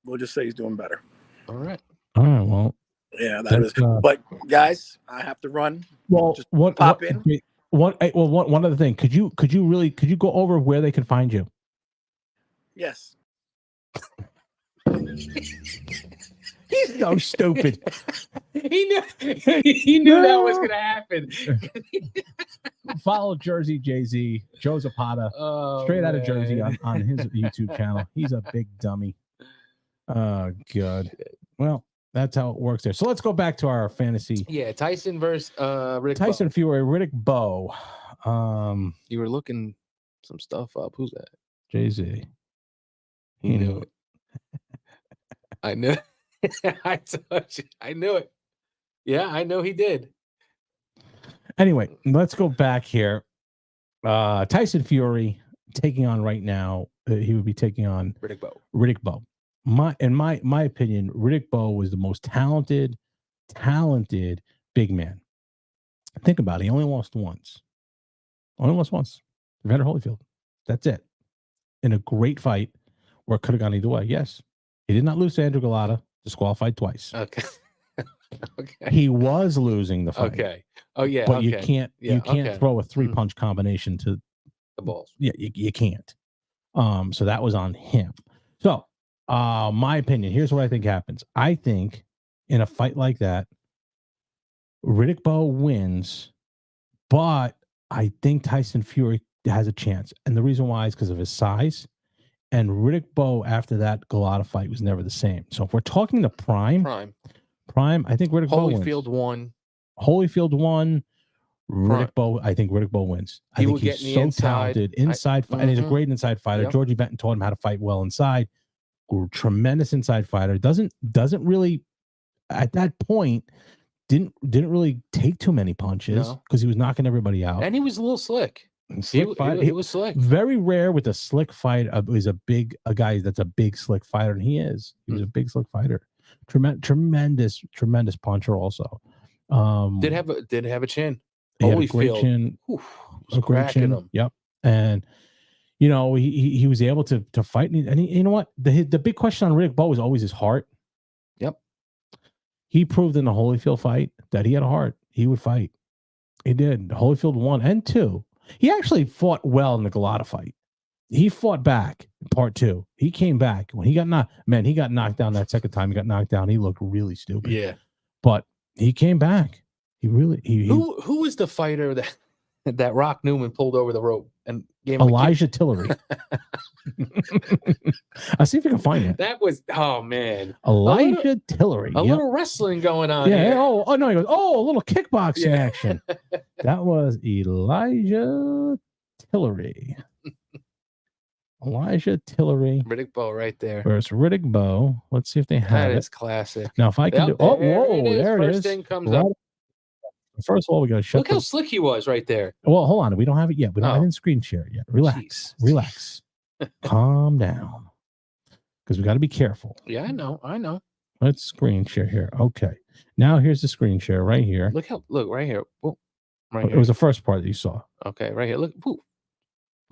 Speaker 3: We'll just say he's doing better.
Speaker 2: All right.
Speaker 1: Well,
Speaker 3: yeah, that is. But guys, I have to run.
Speaker 1: Well,
Speaker 3: just pop in.
Speaker 1: One other thing. Could you go over where they can find you?
Speaker 3: Yes.
Speaker 1: He's so stupid.
Speaker 2: He knew that was going to happen.
Speaker 1: Follow Jersey Jay-Z, Joe Zapata, straight out of Jersey on his YouTube channel. He's a big dummy. Oh, God. Well, that's how it works there. So let's go back to our fantasy.
Speaker 2: Yeah, Tyson versus Riddick
Speaker 1: Tyson
Speaker 2: Bowe.
Speaker 1: Fury, Riddick Bowe.
Speaker 2: You were looking some stuff up. Who's that?
Speaker 1: Jay-Z.
Speaker 2: He knew it. I knew it. I told you. I knew it. Yeah, I know he did.
Speaker 1: Anyway, let's go back here. Tyson Fury taking on right now. He would be taking on Riddick Bowe. In my opinion, Riddick Bowe was the most talented big man. Think about it. He only lost once. Evander Holyfield. That's it. In a great fight where it could have gone either way. Yes. He did not lose to Andrew Galata. Disqualified twice.
Speaker 2: Okay. Okay.
Speaker 1: He was losing the fight.
Speaker 2: Okay. Oh yeah.
Speaker 1: But
Speaker 2: okay.
Speaker 1: you can't throw a 3-punch combination to
Speaker 2: the balls.
Speaker 1: Yeah, you can't. So that was on him. So my opinion, here's what I think happens. I think in a fight like that, Riddick Bowe wins, but I think Tyson Fury has a chance. And the reason why is because of his size. And Riddick Bowe, after that Galata fight, was never the same. So if we're talking the prime, I think Riddick Bowe wins. Holyfield won. Riddick Bowe, I think Riddick Bowe wins. I think he's so talented inside fight, and he's a great inside fighter. Yep. Georgie Benton taught him how to fight well inside. Tremendous inside fighter. Doesn't really at that point didn't really take too many punches because he was knocking everybody out.
Speaker 2: And he was a little slick. He was slick.
Speaker 1: Very rare with a slick fight. Is a guy that's a big slick fighter, and he was a big slick fighter. Tremendous puncher also.
Speaker 2: Did have a chin.
Speaker 1: He had a great chin.
Speaker 2: Was cracking him.
Speaker 1: Yep. And he was able to fight. And you know what? The big question on Riddick Bowe was always his heart.
Speaker 2: Yep.
Speaker 1: He proved in the Holyfield fight that he had a heart. He would fight. He did. Holyfield 1 and 2. He actually fought well in the Galata fight. He fought back in part 2. He came back when he got knocked. Man, he got knocked down that second time. He got knocked down. He looked really stupid.
Speaker 2: Yeah.
Speaker 1: But he came back.
Speaker 2: Who was the fighter that Rock Newman pulled over the rope and gave him
Speaker 1: Elijah Tillery. I'll see if you can find it.
Speaker 2: That was Elijah
Speaker 1: Tillery.
Speaker 2: A little wrestling going on.
Speaker 1: Yeah.
Speaker 2: Here.
Speaker 1: Oh no. He goes. Oh, a little kickboxing action. That was Elijah Tillery. Elijah Tillery.
Speaker 2: Riddick Bowe right there.
Speaker 1: Versus Riddick Bowe. Let's see if they have
Speaker 2: that
Speaker 1: it.
Speaker 2: That is classic.
Speaker 1: Now, if I can do. Oh, whoa! There it is.
Speaker 2: First thing comes up.
Speaker 1: First of all, we got to shut.
Speaker 2: Look how slick he was right there.
Speaker 1: Well, hold on. We don't have it yet. I didn't screen share it yet. Relax. Calm down. Because we got to be careful.
Speaker 2: Yeah, I know.
Speaker 1: Let's screen share here. Okay. Now here's the screen share right here.
Speaker 2: Look right here. Whoa, right
Speaker 1: here. It was the first part that you saw.
Speaker 2: Okay, right here. Look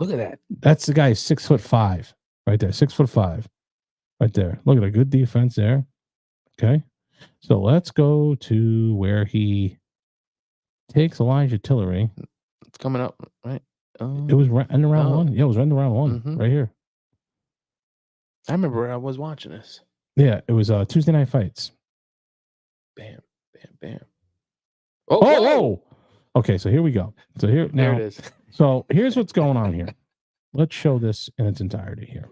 Speaker 2: at that.
Speaker 1: That's the guy 6'5", right there. 6'5", right there. Look at a good defense there. Okay. So let's go to where he takes Elijah Tillery.
Speaker 2: It's coming up, right?
Speaker 1: It was in the round one. Yeah, it was in the round one right here.
Speaker 2: I remember I was watching this.
Speaker 1: Yeah, it was Tuesday Night Fights.
Speaker 2: Bam, bam, bam.
Speaker 1: Oh! Okay, so here we go. So here now,
Speaker 2: there it is.
Speaker 1: So here's what's going on here. Let's show this in its entirety here.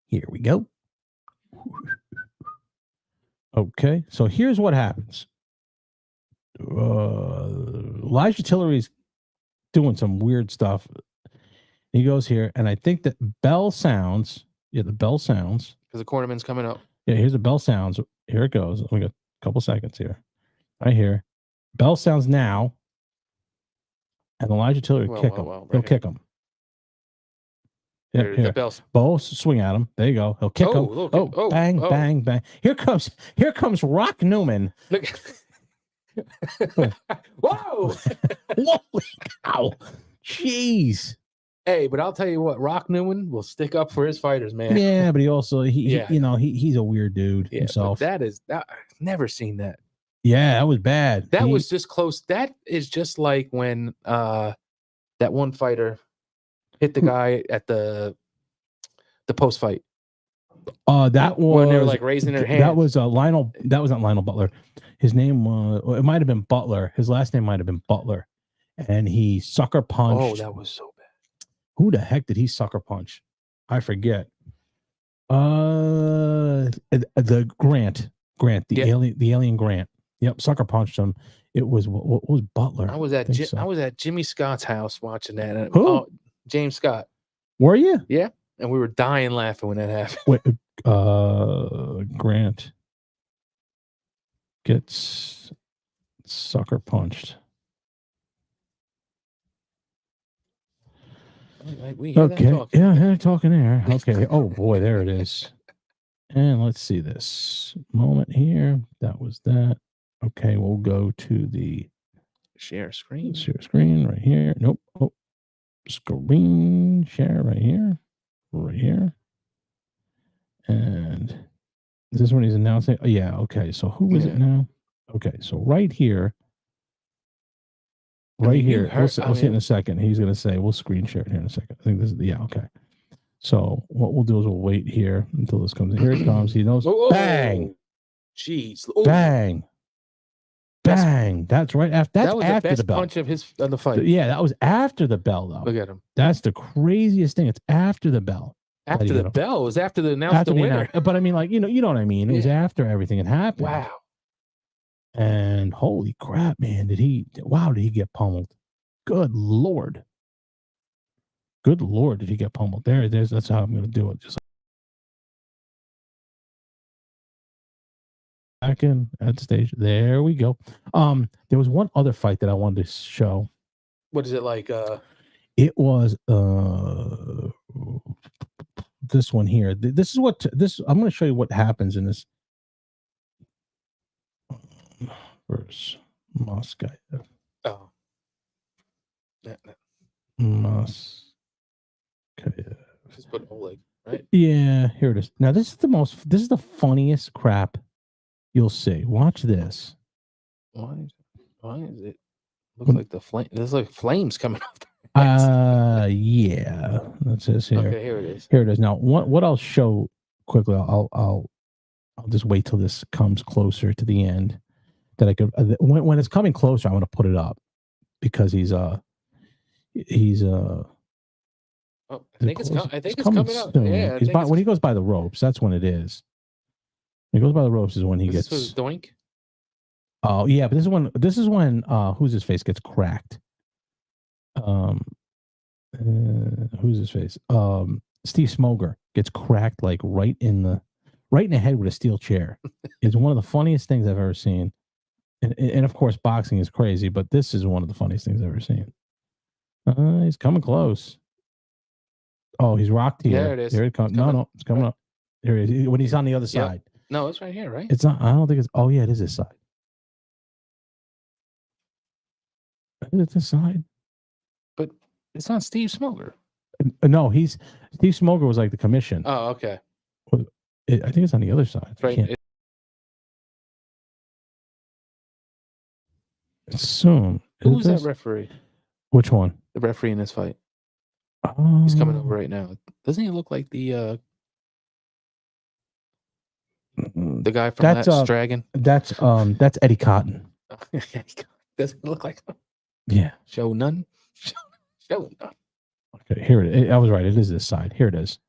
Speaker 1: Here we go. Okay, so here's what happens. Elijah Tillery's doing some weird stuff. He goes here, and I think that bell sounds. Yeah, the bell sounds.
Speaker 2: Because the cornerman's coming up.
Speaker 1: Yeah, here's the bell sounds. Here it goes. We got a couple seconds here. Right here. Bell sounds now. And Elijah Tillery kick him. He'll kick him. Yeah, here.
Speaker 2: The bells.
Speaker 1: Bo swing at him. There you go. He'll kick him. Bang, bang, bang. Here comes Rock Newman.
Speaker 2: Look. Whoa!
Speaker 1: Holy cow! Jeez.
Speaker 2: Hey, but I'll tell you what, Rock Newman will stick up for his fighters, man.
Speaker 1: Yeah, but he also he's a weird dude himself.
Speaker 2: That I've never seen that.
Speaker 1: Yeah, that was bad.
Speaker 2: That was just close. That is just like when that one fighter hit the guy at the post fight.
Speaker 1: That was
Speaker 2: when they were like raising their hands.
Speaker 1: That was Lionel. That was not Lionel Butler. His name it might have been Butler. His last name might have been Butler, and he sucker punched.
Speaker 2: Oh, that was so bad.
Speaker 1: Who the heck did he sucker punch? I forget. The Grant, the alien Grant. Yep, sucker punched him. It was what was Butler?
Speaker 2: I was at Jimmy Scott's house watching that. And,
Speaker 1: who?
Speaker 2: James Scott.
Speaker 1: Were you?
Speaker 2: Yeah, and we were dying laughing when that happened.
Speaker 1: Wait, Grant gets sucker punched. Okay. Yeah, they're talking there. Okay. Oh boy, there it is. And let's see this moment here. That was that. Okay, we'll go to the
Speaker 2: share screen.
Speaker 1: Share screen right here. Nope. Oh, screen share right here. Right here. And is this when he's announcing? Oh, yeah. Okay. So who is it now? Okay. So right here. Right here. We'll see it in a second. He's going to say, we'll screen share it here in a second. I think this is okay. So what we'll do is we'll wait here until this comes in. Here it comes. He knows. Bang.
Speaker 2: Jeez.
Speaker 1: Bang. Bang. That's right after. That's
Speaker 2: that was
Speaker 1: after
Speaker 2: the best
Speaker 1: the bell.
Speaker 2: punch of the fight.
Speaker 1: Yeah, that was after the bell, though.
Speaker 2: Look at him.
Speaker 1: That's the craziest thing. It's after the bell.
Speaker 2: After the bell. It was after the announced the winner.
Speaker 1: But I mean, like, you know what I mean? It was after everything had happened.
Speaker 2: Wow.
Speaker 1: And holy crap, man. Did he get pummeled? Good Lord. Good Lord, did he get pummeled? That's how I'm going to do it. Just back in at the stage. There we go. There was one other fight that I wanted to show.
Speaker 2: What is it like?
Speaker 1: It was this one here. This is what I'm going to show you what happens in this verse. Moscow.
Speaker 2: Oh.
Speaker 1: Moscow.
Speaker 2: Just put Oleg, right?
Speaker 1: Yeah, here it is. Now this is the funniest crap you'll see. Watch this.
Speaker 2: Why is it? Looks like the flame. There's like flames coming off.
Speaker 1: Yeah. That's this here.
Speaker 2: Okay, here it is.
Speaker 1: Here it is. Now, what I'll show quickly. I'll just wait till this comes closer to the end. That I could when it's coming closer, I want to put it up because he's
Speaker 2: Oh, I think it's coming up.
Speaker 1: Soon.
Speaker 2: Yeah,
Speaker 1: when he goes by the ropes, that's when it is. When he goes by the ropes is when he gets.
Speaker 2: This was Doink.
Speaker 1: Oh yeah, but this is when who's his face gets cracked. Who's his face? Steve Smoger gets cracked like right in the head with a steel chair. It's one of the funniest things I've ever seen. And of course, boxing is crazy, but this is one of the funniest things I've ever seen. He's coming close. Oh, he's rocked here.
Speaker 2: There it is.
Speaker 1: Here it comes. No, it's coming up. Here it is. When he's on the other side.
Speaker 2: No, it's right here, right?
Speaker 1: It's not. I don't think it's. Oh yeah, it is this side. It's this side.
Speaker 2: But it's not Steve Smoger.
Speaker 1: No, Steve Smoger was like the commission.
Speaker 2: Oh, okay.
Speaker 1: I think it's on the other side.
Speaker 2: It's right.
Speaker 1: Soon.
Speaker 2: Who's that referee?
Speaker 1: Which one?
Speaker 2: The referee in this fight. He's coming over right now. Doesn't he look like the guy from
Speaker 1: That's
Speaker 2: Last Dragon?
Speaker 1: That's Eddie Cotton.
Speaker 2: Doesn't it look like him?
Speaker 1: Yeah.
Speaker 2: Show none. Show none.
Speaker 1: Okay, here it is. I was right. It is this side. Here it is.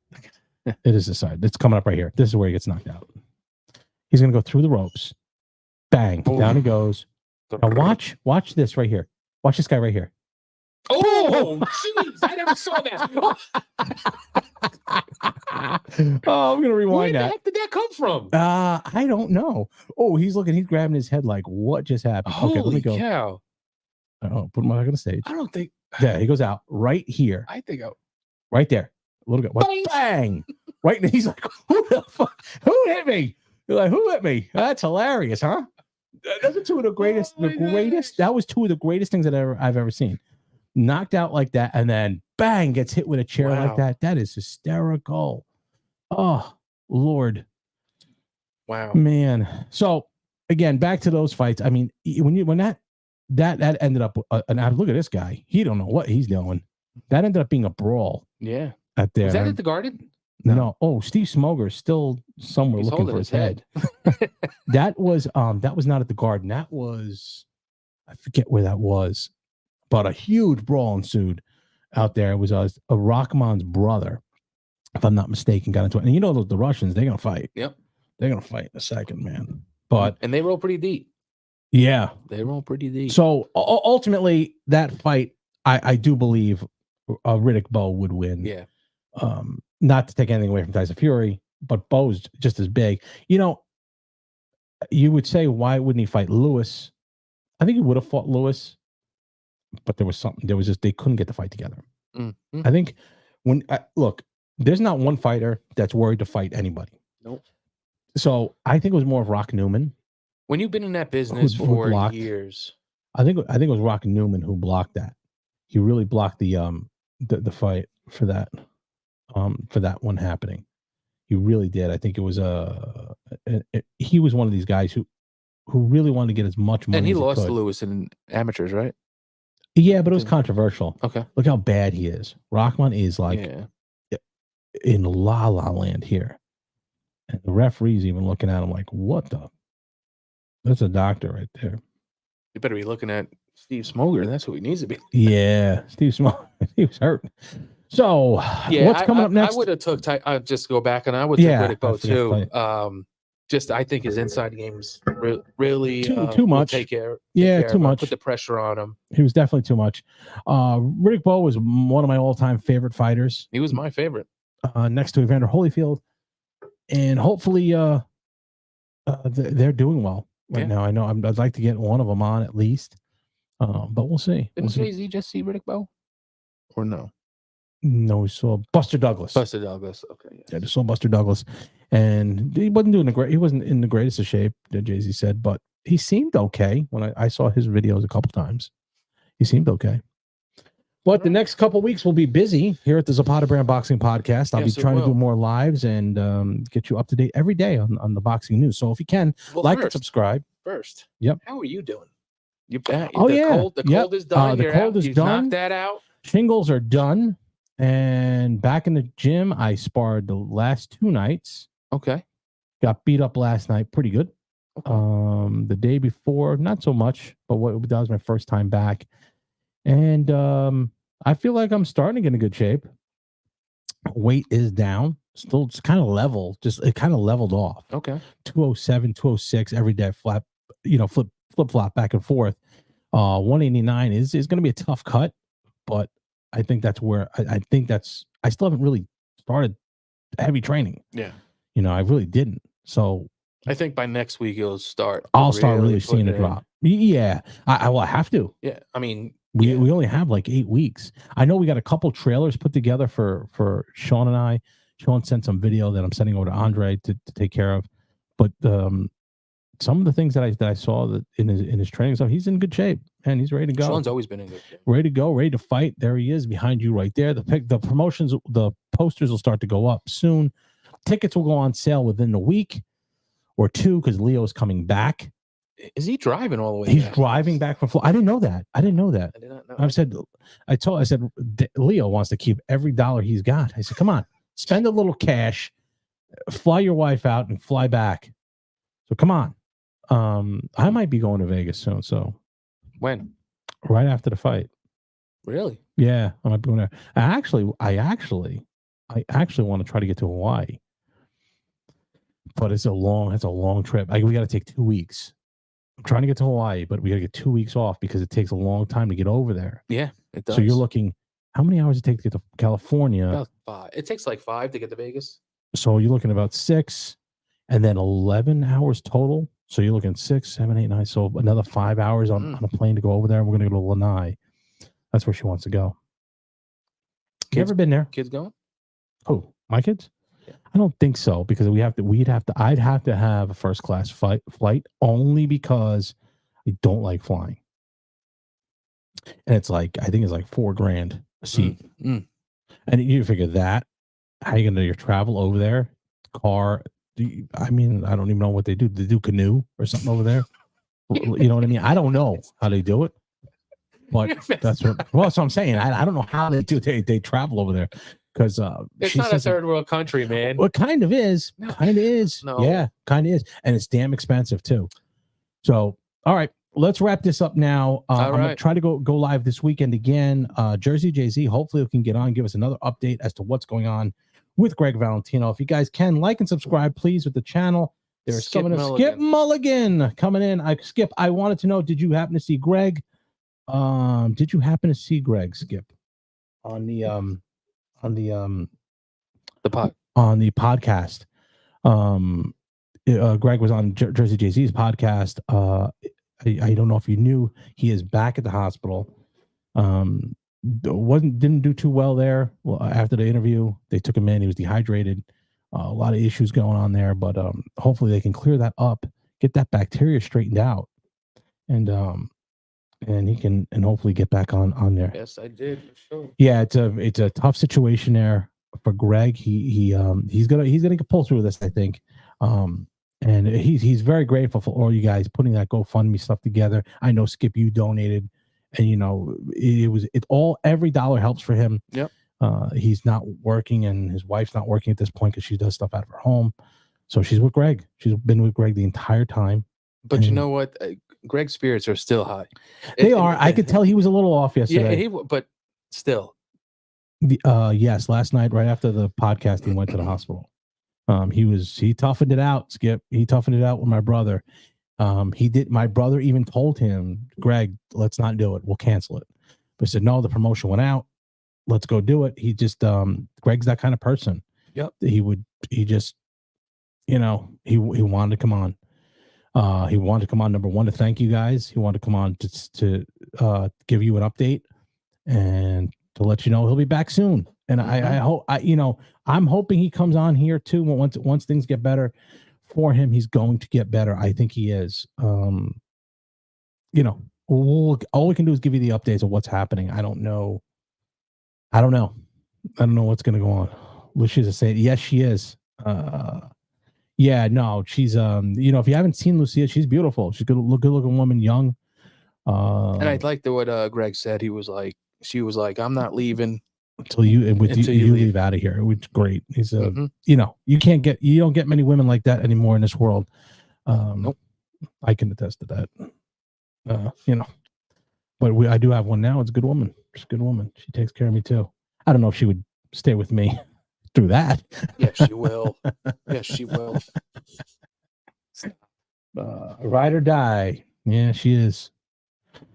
Speaker 1: It is this side. It's coming up right here. This is where he gets knocked out. He's gonna go through the ropes. Bang.
Speaker 2: Boom.
Speaker 1: Down he goes. Now watch this right here. Watch this guy right here.
Speaker 2: Oh, jeez. I never saw that.
Speaker 1: Oh, I'm gonna rewind
Speaker 2: Where
Speaker 1: that.
Speaker 2: the heck did that come from?
Speaker 1: I don't know. Oh, he's grabbing his head like, what just happened? Okay, let me
Speaker 2: Holy
Speaker 1: go.
Speaker 2: cow.
Speaker 1: Oh, put him back on the stage.
Speaker 2: I don't think.
Speaker 1: Yeah, he goes out right here.
Speaker 2: I think.
Speaker 1: Right there. A little bit. What?
Speaker 2: Bang!
Speaker 1: Bang! Right. And he's like, who the fuck? Who hit me? You're like, who hit me? That's hilarious, huh? Those are two of the greatest.
Speaker 2: Oh my gosh.
Speaker 1: That was two of the greatest things that I've ever seen. Knocked out like that, and then bang, gets hit with a chair like
Speaker 2: Wow.
Speaker 1: that. That is hysterical. Oh, Lord.
Speaker 2: Wow.
Speaker 1: Man. So again, back to those fights. I mean, when that ended up, and look at this guy. He don't know what he's doing. That ended up being a brawl
Speaker 2: Yeah.
Speaker 1: at there.
Speaker 2: Was that at the Garden?
Speaker 1: No. Oh, Steve Smoger is still somewhere
Speaker 2: He's
Speaker 1: looking
Speaker 2: holding
Speaker 1: for his head. That was not at the Garden. That was, I forget where that was, but a huge brawl ensued out there. It was a Rahman's brother, if I'm not mistaken, got into it. And you know the Russians, they're gonna fight.
Speaker 2: Yep.
Speaker 1: They're gonna fight in a second, man. But
Speaker 2: and they roll pretty deep.
Speaker 1: yeah,
Speaker 2: They roll pretty deep.
Speaker 1: so ultimately, that fight, I do believe Riddick Bowe would win.
Speaker 2: Yeah.
Speaker 1: Not to take anything away from Tyson Fury, but Bowe's just as big. You know, you would say, why wouldn't he fight Lewis? I think he would have fought Lewis, but there was something. There was just, they couldn't get the fight together.
Speaker 2: Mm-hmm.
Speaker 1: I think look, there's not one fighter that's worried to fight anybody.
Speaker 2: Nope.
Speaker 1: So I think it was more of Rock Newman.
Speaker 2: When you've been in that business
Speaker 1: who
Speaker 2: for
Speaker 1: blocked.
Speaker 2: years,
Speaker 1: I think it was Rock Newman who blocked that. He really blocked the fight for that one happening. He really did. I think it was he was one of these guys who really wanted to get as much money.
Speaker 2: and he
Speaker 1: as
Speaker 2: lost
Speaker 1: could.
Speaker 2: to Lewis in amateurs, right?
Speaker 1: Yeah, but it was controversial.
Speaker 2: Okay.
Speaker 1: Look how bad he is. Rahman is like in la la land here, and the referee's even looking at him like, "What the? That's a doctor right there."
Speaker 2: You better be looking at Steve Smoger. That's who he needs to be.
Speaker 1: Yeah, Steve Smoger. He was hurt. So what's coming up next?
Speaker 2: I would have took. Just go back, and I would take Riddick Bowe too. Just I think his inside game's really
Speaker 1: too much.
Speaker 2: Take care
Speaker 1: too much.
Speaker 2: Put the pressure on him.
Speaker 1: He was definitely too much. Riddick Bowe was one of my all-time favorite fighters.
Speaker 2: He was my favorite.
Speaker 1: Next to Evander Holyfield, and hopefully they're doing well right now. I know I'd like to get one of them on at least, but we'll see.
Speaker 2: Didn't Jay-Z just see Riddick Bowe, or no?
Speaker 1: No, we saw Buster Douglas.
Speaker 2: Buster Douglas. Okay.
Speaker 1: Yeah, just saw Buster Douglas, and he wasn't doing he wasn't in the greatest of shape, Jay-Z said, but he seemed okay when I saw his videos a couple times. He seemed okay. But the next couple weeks will be busy here at the Zapata Brand Boxing Podcast. I'll be trying to do more lives and get you up to date every day on the boxing news. So if you can, and subscribe.
Speaker 2: First.
Speaker 1: Yep.
Speaker 2: How are you doing? The cold is done.
Speaker 1: The cold is done.
Speaker 2: Knocked that out.
Speaker 1: Shingles are done. And back in the gym, I sparred the last 2 nights.
Speaker 2: Okay.
Speaker 1: Got beat up last night pretty good.
Speaker 2: Okay.
Speaker 1: The day before, not so much, but that was my first time back. And I feel like I'm starting to get in good shape. Weight is down. Still, it's kind of level. It kind of leveled off.
Speaker 2: Okay.
Speaker 1: 207, 206 every day. Flip flop back and forth. 189 is going to be a tough cut, but I think that's where I still haven't really started heavy training.
Speaker 2: Yeah.
Speaker 1: I really didn't. So
Speaker 2: I think by next week you'll start.
Speaker 1: I'll start really seeing a drop. Yeah. I have to.
Speaker 2: Yeah. I mean,
Speaker 1: we only have like 8 weeks. I know we got a couple trailers put together for Sean and I. Sean sent some video that I'm sending over to Andre to take care of. But some of the things that I saw that in his training stuff, he's in good shape and he's ready to go.
Speaker 2: Sean's always been in good shape.
Speaker 1: Ready to go, ready to fight. There he is behind you right there. The promotions, the posters will start to go up soon. Tickets will go on sale within a week or two because Leo is coming back.
Speaker 2: Is he driving all the way?
Speaker 1: He's
Speaker 2: back?
Speaker 1: driving back from Florida. I didn't know that. I didn't know that.
Speaker 2: I did not know.
Speaker 1: I said, Leo wants to keep every dollar he's got. I said, come on, spend a little cash, fly your wife out, and fly back. So come on. I might be going to Vegas soon. So
Speaker 2: When?
Speaker 1: right after the fight.
Speaker 2: Really?
Speaker 1: Yeah, I might be going there. I actually want to try to get to Hawaii, but it's a long trip. We got to take 2 weeks. I'm trying to get to Hawaii, but we got to get 2 weeks off because it takes a long time to get over there.
Speaker 2: Yeah, it does.
Speaker 1: So you're looking, how many hours it take to get to California?
Speaker 2: About 5. It takes like 5 to get to Vegas.
Speaker 1: So you're looking about 6, and then 11 hours total. So you're looking 6, 7, 8, 9. So another 5 hours on a plane to go over there. We're gonna go to Lanai. That's where she wants to go. Never been there.
Speaker 2: Kids going?
Speaker 1: Oh, my kids?
Speaker 2: Yeah.
Speaker 1: I don't think so because I'd have to have a first class flight only because I don't like flying. And it's like, I think it's like $4,000 a seat. And you figure that, how you gonna do your travel over there? Car, I mean, I don't even know what they do. They do canoe or something over there. You know what I mean? I don't know how they do it. But that's what I'm saying. I don't know how they do. They travel over there because
Speaker 2: it's not a third world country, man.
Speaker 1: Well, it kind of is.
Speaker 2: No.
Speaker 1: Kind of is.
Speaker 2: No.
Speaker 1: Yeah, kind of is, and it's damn expensive too. So, all right, let's wrap this up now. I'm gonna try to go live this weekend again. Jersey Jay-Z. Hopefully, we can get on, give us another update as to what's going on with Greg Valentino. If you guys can like and subscribe, please, with the channel. There's Skip Mulligan coming in. Skip, I wanted to know, did you happen to see Greg? Did you happen to see Greg, Skip, on the podcast? Greg was on Jersey Jay-Z's podcast. I don't know if you knew, he is back at the hospital. Didn't do too well there. Well, after the interview, they took him in. He was dehydrated. A lot of issues going on there, but hopefully they can clear that up, get that bacteria straightened out, and he can hopefully get back on there.
Speaker 2: Yes, I did for sure.
Speaker 1: Yeah, it's a tough situation there for Greg. He's gonna pull through this, I think. And he's very grateful for all you guys putting that GoFundMe stuff together. I know, Skip, you donated, and you know every dollar helps for him.
Speaker 2: Yep.
Speaker 1: He's not working, and his wife's not working at this point because she does stuff out of her home. So she's with Greg. She's been with Greg the entire time.
Speaker 2: But you know what? Greg's spirits are still high.
Speaker 1: They are. I could tell he was a little off yesterday.
Speaker 2: Yeah, but still.
Speaker 1: Yes, last night, right after the podcast, he went to the hospital. He toughened it out, Skip. He toughened it out with my brother. My brother even told him, Greg, let's not do it. We'll cancel it. But he said, no, the promotion went out. Let's go do it. He just, Greg's that kind of person.
Speaker 2: Yep.
Speaker 1: He wanted to come on. He wanted to come on, number one, to thank you guys. He wanted to come on to give you an update and to let you know he'll be back soon. And I hope, I'm hoping he comes on here too. Once things get better for him, he's going to get better. I think he is. All we can do is give you the updates of what's happening. I don't know what's going to go on. Lucia's saying, yes, she is. Yeah, no, she's if you haven't seen Lucia, she's beautiful. She's good looking woman, young.
Speaker 2: And I liked what Greg said. She was like, I'm not leaving
Speaker 1: until you leave out of here, which is great. He's you don't get many women like that anymore in this world.
Speaker 2: Nope.
Speaker 1: I can attest to that. But I do have one now. It's a good woman. She's a good woman. She takes care of me too. I don't know if she would stay with me through that.
Speaker 2: Yes, she will. Yes, she will.
Speaker 1: Ride or die. Yeah, she is.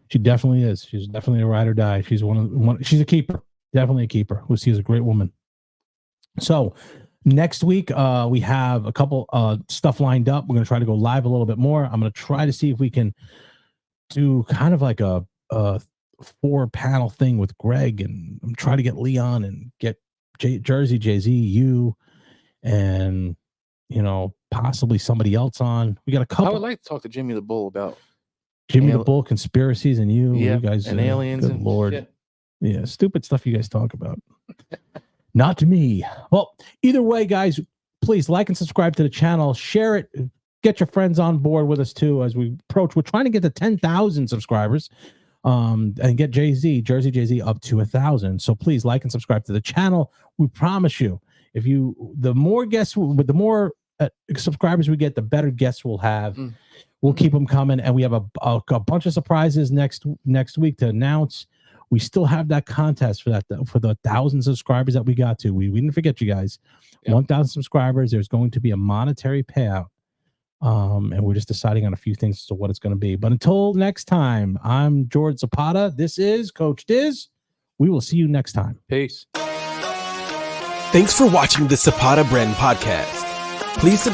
Speaker 1: She definitely is. She's definitely a ride or die. She's she's a keeper. Definitely a keeper. Lucy is a great woman. So next week, we have a couple stuff lined up. We're going to try to go live a little bit more. I'm going to try to see if we can do kind of like a 4-panel thing with Greg, and I'm trying to get Leon and get Jersey, Jay-Z, you, and possibly somebody else on. We got a couple.
Speaker 2: I would like to talk to Jimmy the Bull about
Speaker 1: Jimmy the Bull conspiracies and you guys
Speaker 2: and aliens
Speaker 1: good
Speaker 2: and
Speaker 1: Lord.
Speaker 2: Shit.
Speaker 1: Yeah, stupid stuff you guys talk about. Not to me. Well, either way, guys, please like and subscribe to the channel. Share it. get your friends on board with us too as we approach. We're trying to get to 10,000 subscribers, and get Jersey Jay-Z up to 1,000. So please like and subscribe to the channel. We promise you, the more guests, with the more subscribers we get, the better guests we'll have. We'll keep them coming, and we have a bunch of surprises next week to announce. We still have that contest for the 1,000 subscribers that we got to. We didn't forget you guys. 1,000 subscribers. There's going to be a monetary payout, and we're just deciding on a few things as to what it's going to be. But until next time, I'm George Zapata. This is Coach Diz. We will see you next time.
Speaker 2: Peace.
Speaker 4: Thanks for watching the Zapata Brand podcast. Please